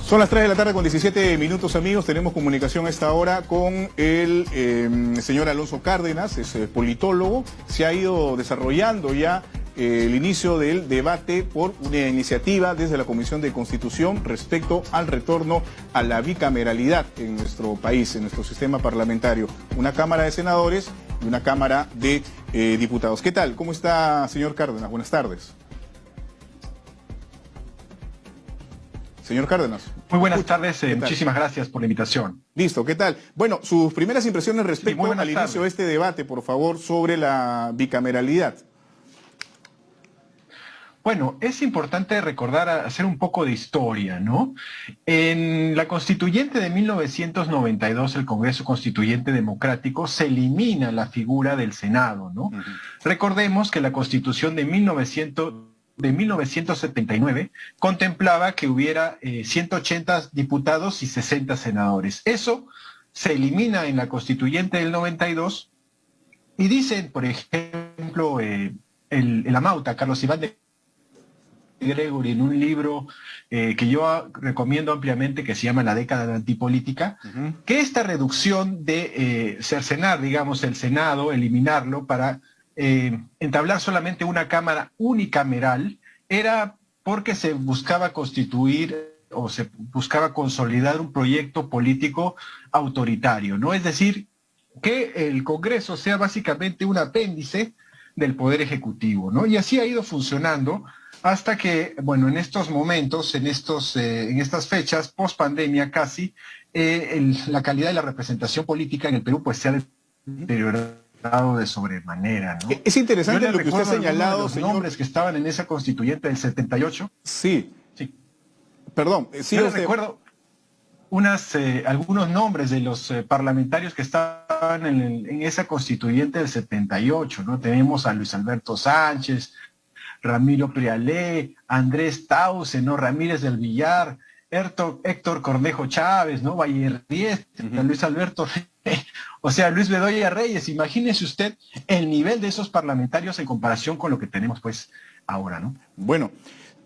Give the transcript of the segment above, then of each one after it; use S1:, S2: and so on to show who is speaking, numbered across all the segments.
S1: Son las 3 de la tarde con 17 minutos, amigos. Tenemos comunicación a esta hora con el señor Alonso Cárdenas, es politólogo. Se ha ido desarrollando ya el inicio del debate por una iniciativa desde la Comisión de Constitución respecto al retorno a la bicameralidad en nuestro país, en nuestro sistema parlamentario. Una Cámara de Senadores y una Cámara de Diputados. ¿Qué tal? ¿Cómo está, señor Cárdenas? Buenas tardes. Señor Cárdenas.
S2: Muy buenas tardes, muchísimas gracias por la invitación.
S1: Listo, ¿qué tal? Bueno, sus primeras impresiones respecto al inicio de este debate, por favor, sobre la bicameralidad.
S2: Bueno, es importante recordar, hacer un poco de historia, ¿no? En la Constituyente de 1992, el Congreso Constituyente Democrático, se elimina la figura del Senado, ¿no? Recordemos que la Constitución de 1979 contemplaba que hubiera 180 diputados y 60 senadores. Eso se elimina en la Constituyente del 92 y dicen, por ejemplo, el amauta Carlos Iván de Gregory, en un libro que yo recomiendo ampliamente, que se llama La década de la antipolítica, que esta reducción de cercenar, digamos, el Senado, eliminarlo para entablar solamente una cámara unicameral, era porque se buscaba constituir o se buscaba consolidar un proyecto político autoritario, ¿no? Es decir, que el Congreso sea básicamente un apéndice del Poder Ejecutivo, ¿no? Y así ha ido funcionando hasta que, bueno, en estos momentos, en estas fechas, post pandemia casi, la calidad de la representación política en el Perú pues se ha deteriorado de sobremanera, ¿no?
S1: Es interesante lo que usted ha señalado,
S2: los
S1: señor.
S2: nombres que estaban en esa constituyente del 78.
S1: Sí.
S2: Sí.
S1: Perdón. Sí,
S2: yo recuerdo algunos nombres de los parlamentarios que estaban en esa constituyente del 78, ¿no? Tenemos a Luis Alberto Sánchez, Ramiro Prialé, Andrés Tauce, ¿no? Ramírez del Villar, Héctor Cornejo Chávez, ¿no? Valle Riestra, Luis Alberto, o sea, Luis Bedoya Reyes. Imagínese usted el nivel de esos parlamentarios en comparación con lo que tenemos pues ahora, ¿no?
S1: Bueno,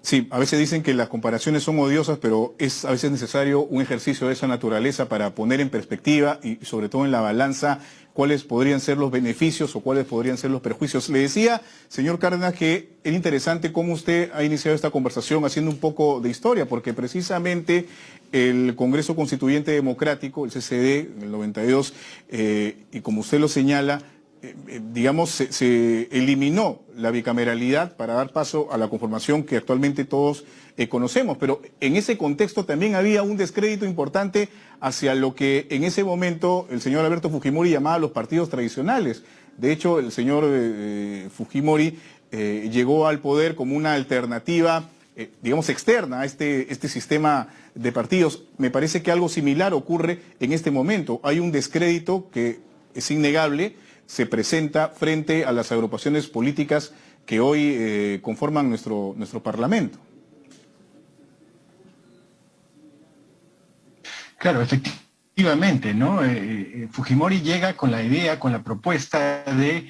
S1: sí, a veces dicen que las comparaciones son odiosas, pero es a veces necesario un ejercicio de esa naturaleza para poner en perspectiva y sobre todo en la balanza cuáles podrían ser los beneficios o cuáles podrían ser los perjuicios. Le decía, señor Cárdenas, que era interesante cómo usted ha iniciado esta conversación haciendo un poco de historia, porque precisamente el Congreso Constituyente Democrático, el CCD, en el 92, y como usted lo señala, digamos, se eliminó la bicameralidad para dar paso a la conformación que actualmente todos conocemos, pero en ese contexto también había un descrédito importante hacia lo que en ese momento el señor Alberto Fujimori llamaba los partidos tradicionales. De hecho, el señor Fujimori llegó al poder como una alternativa, digamos, externa a este sistema de partidos. Me parece que algo similar ocurre en este momento. Hay un descrédito que es innegable, se presenta frente a las agrupaciones políticas que hoy conforman nuestro Parlamento.
S2: Claro, efectivamente, ¿no? Fujimori llega con la idea, con la propuesta de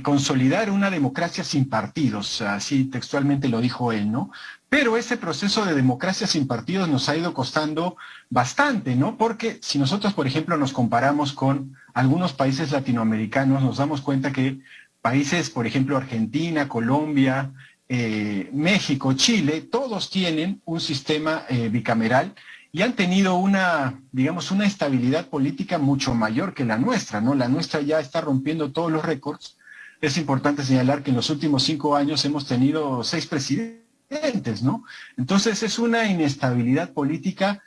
S2: consolidar una democracia sin partidos, así textualmente lo dijo él, ¿no? Pero ese proceso de democracia sin partidos nos ha ido costando bastante, ¿no? Porque si nosotros, por ejemplo, nos comparamos con algunos países latinoamericanos, nos damos cuenta que países, por ejemplo, Argentina, Colombia, México, Chile, todos tienen un sistema bicameral y han tenido digamos, una estabilidad política mucho mayor que la nuestra, ¿no? La nuestra ya está rompiendo todos los récords. Es importante señalar que en los últimos 5 años hemos tenido 6 presidentes, ¿no? Entonces es una inestabilidad política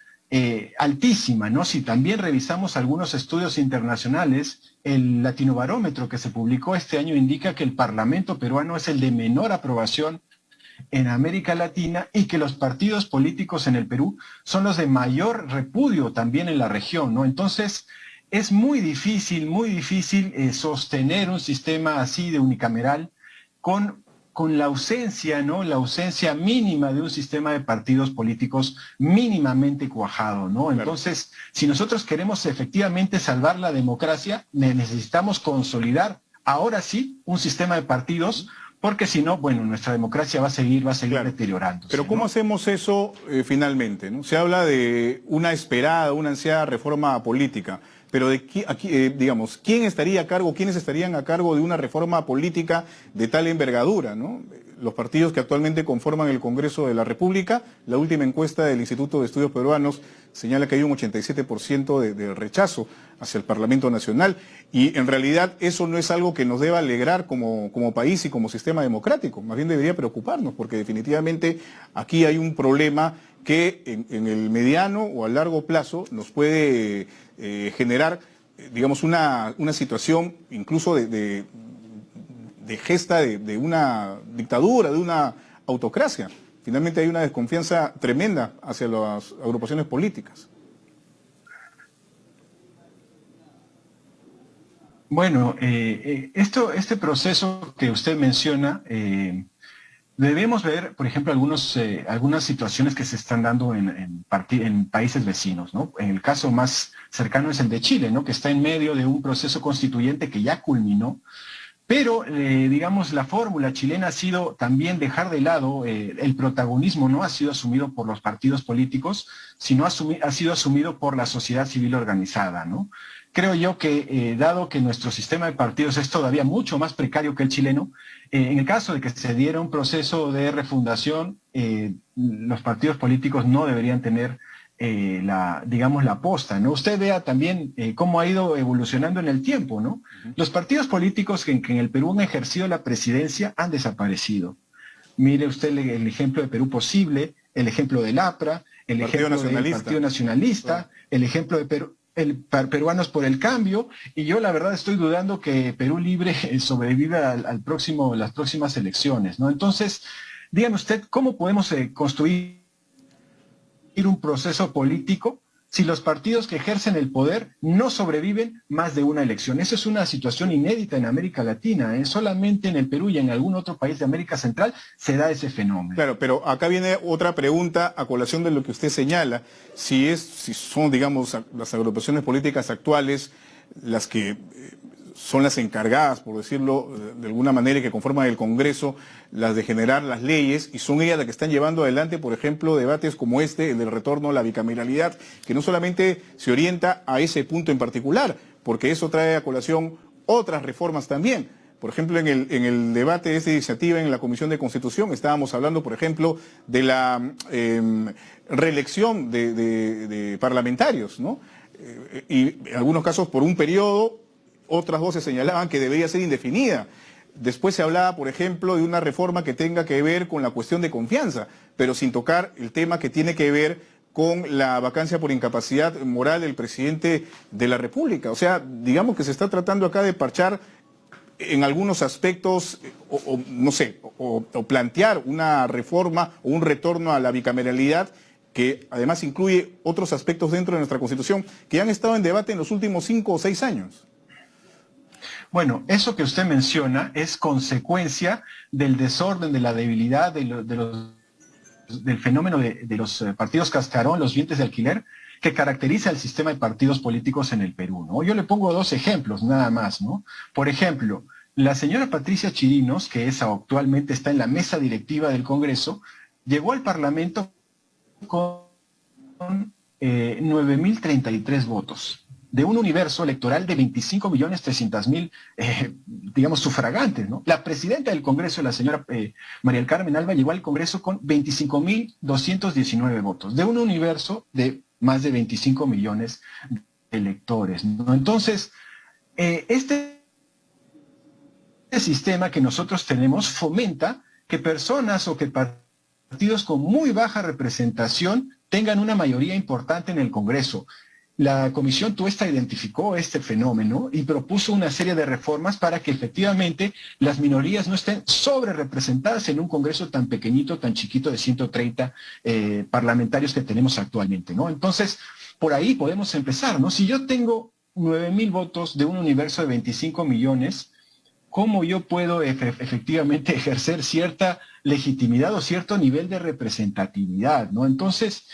S2: altísima, ¿no? Si también revisamos algunos estudios internacionales, el Latinobarómetro que se publicó este año indica que el Parlamento peruano es el de menor aprobación en América Latina y que los partidos políticos en el Perú son los de mayor repudio también en la región, ¿no? Entonces es muy difícil sostener un sistema así de unicameral con la ausencia, ¿no? La ausencia mínima de un sistema de partidos políticos mínimamente cuajado, ¿no? Entonces, si nosotros queremos efectivamente salvar la democracia, necesitamos consolidar ahora sí un sistema de partidos porque si no, bueno, nuestra democracia va a seguir
S1: Claro.
S2: deteriorándose.
S1: Pero ¿cómo
S2: ¿no?
S1: hacemos eso finalmente, ¿no? Se habla de una esperada, una ansiada reforma política, pero digamos, ¿quién estaría a cargo, quiénes estarían a cargo de una reforma política de tal envergadura, ¿no? Los partidos que actualmente conforman el Congreso de la República, la última encuesta del Instituto de Estudios Peruanos señala que hay un 87% de rechazo hacia el Parlamento Nacional, y en realidad eso no es algo que nos deba alegrar como país y como sistema democrático, más bien debería preocuparnos, porque definitivamente aquí hay un problema que en el mediano o a largo plazo nos puede generar, digamos, una situación incluso de gesta de una dictadura, de una autocracia. Finalmente hay una desconfianza tremenda hacia las agrupaciones políticas.
S2: Bueno, este proceso que usted menciona, debemos ver, por ejemplo, algunas situaciones que se están dando en países vecinos, ¿no? En el caso más cercano es el de Chile, ¿no? Que está en medio de un proceso constituyente que ya culminó, pero, digamos, la fórmula chilena ha sido también dejar de lado el protagonismo, no ha sido asumido por los partidos políticos, sino ha sido asumido por la sociedad civil organizada, ¿no? Creo yo que, dado que nuestro sistema de partidos es todavía mucho más precario que el chileno, en el caso de que se diera un proceso de refundación, los partidos políticos no deberían tener digamos, la posta, ¿no? Usted vea también cómo ha ido evolucionando en el tiempo, ¿no? Los partidos políticos que en el Perú han ejercido la presidencia han desaparecido. Mire usted el ejemplo de Perú Posible, el ejemplo del APRA, el ejemplo del Partido Nacionalista, el ejemplo de Peruanos por el Cambio, y yo la verdad estoy dudando que Perú Libre sobreviva las próximas elecciones, ¿no? Entonces, dígame usted, ¿cómo podemos construir un proceso político si los partidos que ejercen el poder no sobreviven más de una elección? Esa es una situación inédita en América Latina, ¿eh? Solamente en el Perú y en algún otro país de América Central se da ese fenómeno.
S1: Claro, pero acá viene otra pregunta a colación de lo que usted señala. Si son, digamos, las agrupaciones políticas actuales las que son las encargadas, por decirlo de alguna manera, y que conforman el Congreso, las de generar las leyes, y son ellas las que están llevando adelante, por ejemplo, debates como este, el del retorno a la bicameralidad, que no solamente se orienta a ese punto en particular, porque eso trae a colación otras reformas también. Por ejemplo, en el debate de esta iniciativa en la Comisión de Constitución estábamos hablando, por ejemplo, de la reelección de parlamentarios, ¿no? Y en algunos casos por un periodo. Otras voces señalaban que debería ser indefinida. Después se hablaba, por ejemplo, de una reforma que tenga que ver con la cuestión de confianza, pero sin tocar el tema que tiene que ver con la vacancia por incapacidad moral del presidente de la República. O sea, digamos que se está tratando acá de parchar en algunos aspectos, o plantear una reforma o un retorno a la bicameralidad que además incluye otros aspectos dentro de nuestra Constitución que han estado en debate en los últimos 5 o 6 años.
S2: Bueno, eso que usted menciona es consecuencia del desorden, de la debilidad, del fenómeno de los partidos cascarón, los vientres de alquiler, que caracteriza el sistema de partidos políticos en el Perú, ¿no? Yo le pongo 2 ejemplos nada más, ¿no? Por ejemplo, la señora Patricia Chirinos, que actualmente está en la mesa directiva del Congreso, llegó al Parlamento con 9.033 votos, de un universo electoral de 25.300.000, digamos, sufragantes, ¿no? La presidenta del Congreso, la señora María del Carmen Alba, llegó al Congreso con 25.219 votos, de un universo de más de 25 millones de electores, ¿no? Entonces, este sistema que nosotros tenemos fomenta que personas o que partidos con muy baja representación tengan una mayoría importante en el Congreso. La Comisión Tuesta identificó este fenómeno y propuso una serie de reformas para que efectivamente las minorías no estén sobre representadas en un Congreso tan pequeñito, tan chiquito de 130 parlamentarios que tenemos actualmente, ¿no? Entonces, por ahí podemos empezar, ¿no? Si yo tengo 9.000 votos de un universo de 25 millones, ¿cómo yo puedo efectivamente ejercer cierta legitimidad o cierto nivel de representatividad, ¿no? Entonces,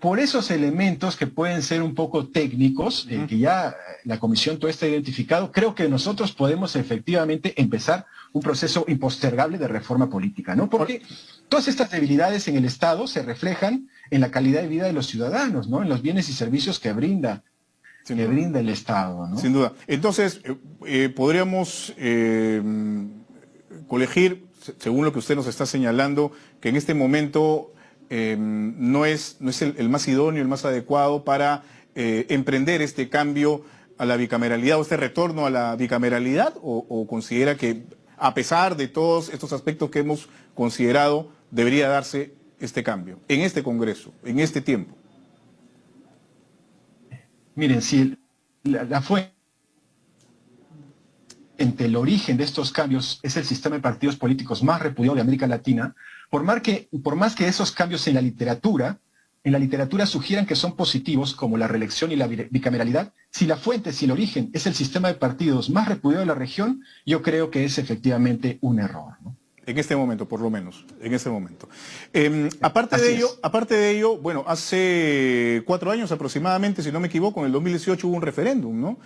S2: por esos elementos que pueden ser un poco técnicos, que ya la comisión todo está identificado, creo que nosotros podemos efectivamente empezar un proceso impostergable de reforma política, ¿no? Porque todas estas debilidades en el Estado se reflejan en la calidad de vida de los ciudadanos, ¿no? En los bienes y servicios que brinda el Estado, ¿no?
S1: Sin duda. Entonces, podríamos colegir, según lo que usted nos está señalando, que en este momento no es el más idóneo, el más adecuado para emprender este cambio a la bicameralidad o este retorno a la bicameralidad, o considera que a pesar de todos estos aspectos que hemos considerado, debería darse este cambio en este Congreso, en este tiempo.
S2: Miren, si la fuente, el origen de estos cambios es el sistema de partidos políticos más repudiado de América Latina, por más que esos cambios en la literatura sugieran que son positivos, como la reelección y la bicameralidad, si la fuente, si el origen es el sistema de partidos más repudiado de la región, yo creo que es efectivamente un error, ¿no?
S1: En este momento, por lo menos, en este momento. Aparte de ello, bueno, hace 4 años aproximadamente, si no me equivoco, en el 2018 hubo un referéndum, ¿no?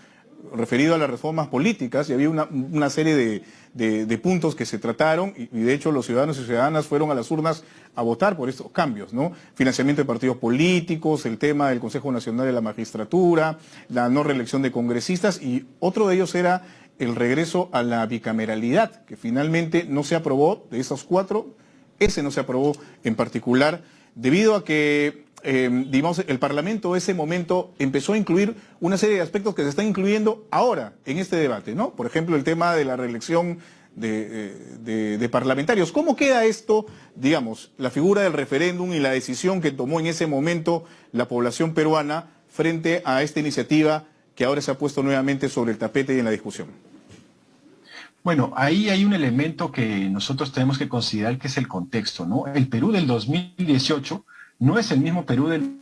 S1: Referido a las reformas políticas, y había una serie de puntos que se trataron, y de hecho los ciudadanos y ciudadanas fueron a las urnas a votar por estos cambios, ¿no? Financiamiento de partidos políticos, el tema del Consejo Nacional de la Magistratura, la no reelección de congresistas, y otro de ellos era el regreso a la bicameralidad, que finalmente no se aprobó. De esos 4, ese no se aprobó en particular, debido a que digamos, el Parlamento en ese momento empezó a incluir una serie de aspectos que se están incluyendo ahora en este debate, ¿no? Por ejemplo, el tema de la reelección de parlamentarios. ¿Cómo queda esto, digamos, la figura del referéndum y la decisión que tomó en ese momento la población peruana frente a esta iniciativa que ahora se ha puesto nuevamente sobre el tapete y en la discusión?
S2: Bueno, ahí hay un elemento que nosotros tenemos que considerar, que es el contexto, ¿no? El Perú del 2018 no es el mismo Perú del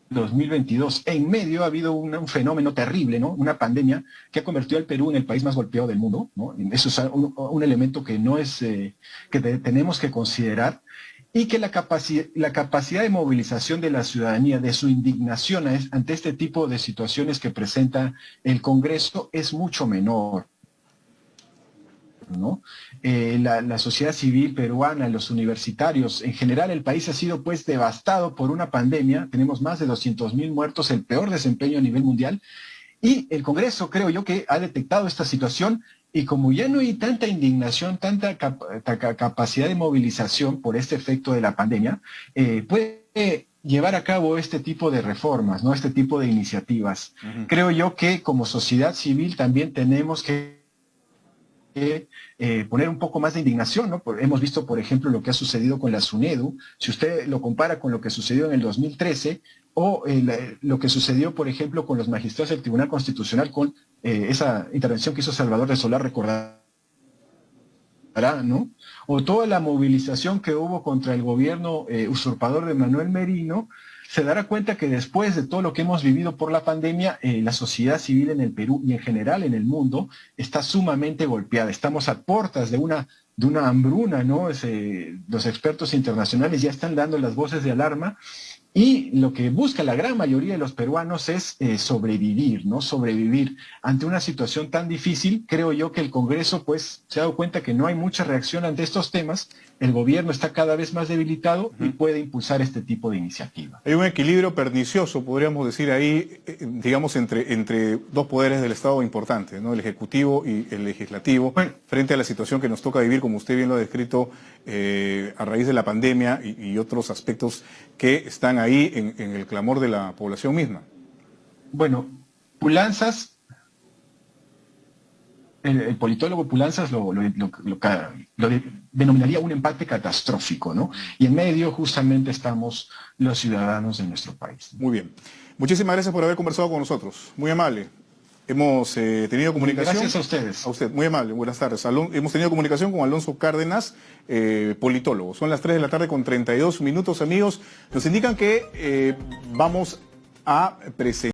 S2: 2022. En medio ha habido un fenómeno terrible, ¿no? Una pandemia que ha convertido al Perú en el país más golpeado del mundo, ¿no? Eso es un elemento que no es que tenemos que considerar, y que la capacidad de movilización de la ciudadanía, de su indignación ante este tipo de situaciones que presenta el Congreso es mucho menor, ¿no? La sociedad civil peruana, los universitarios, en general el país ha sido pues devastado por una pandemia. Tenemos más de 200.000 muertos, el peor desempeño a nivel mundial, y el Congreso, creo yo, que ha detectado esta situación, y como ya no hay tanta indignación, tanta capacidad de movilización por este efecto de la pandemia, puede llevar a cabo este tipo de reformas, ¿no? Este tipo de iniciativas. Creo yo que como sociedad civil también tenemos que poner un poco más de indignación, ¿no? Hemos visto, por ejemplo, lo que ha sucedido con la SUNEDU. Si usted lo compara con lo que sucedió en el 2013, o lo que sucedió, por ejemplo, con los magistrados del Tribunal Constitucional, con esa intervención que hizo Salvador de Solá, recordará, ¿no? O toda la movilización que hubo contra el gobierno usurpador de Manuel Merino, se dará cuenta que después de todo lo que hemos vivido por la pandemia, la sociedad civil en el Perú y en general en el mundo está sumamente golpeada. Estamos a puertas de una hambruna, ¿no? Los expertos internacionales ya están dando las voces de alarma, y lo que busca la gran mayoría de los peruanos es sobrevivir, ¿no? Sobrevivir ante una situación tan difícil. Creo yo que el Congreso pues se ha dado cuenta que no hay mucha reacción ante estos temas. El gobierno está cada vez más debilitado y puede impulsar este tipo de iniciativa.
S1: Hay un equilibrio pernicioso, podríamos decir ahí, digamos, entre dos poderes del Estado importantes, ¿no? El Ejecutivo y el Legislativo, bueno, frente a la situación que nos toca vivir, como usted bien lo ha descrito, a raíz de la pandemia y otros aspectos que están ahí en el clamor de la población misma.
S2: Bueno, Pulanzas, el politólogo Pulanzas lo denominaría un empate catastrófico, ¿no? Y en medio justamente estamos los ciudadanos de nuestro país.
S1: Muy bien. Muchísimas gracias por haber conversado con nosotros. Muy amable. Hemos tenido comunicación.
S2: Gracias a ustedes.
S1: A usted, muy amable, buenas tardes. Hemos tenido comunicación con Alonso Cárdenas, politólogo. Son las 3 de la tarde con 32 minutos, amigos. Nos indican que vamos a presentar.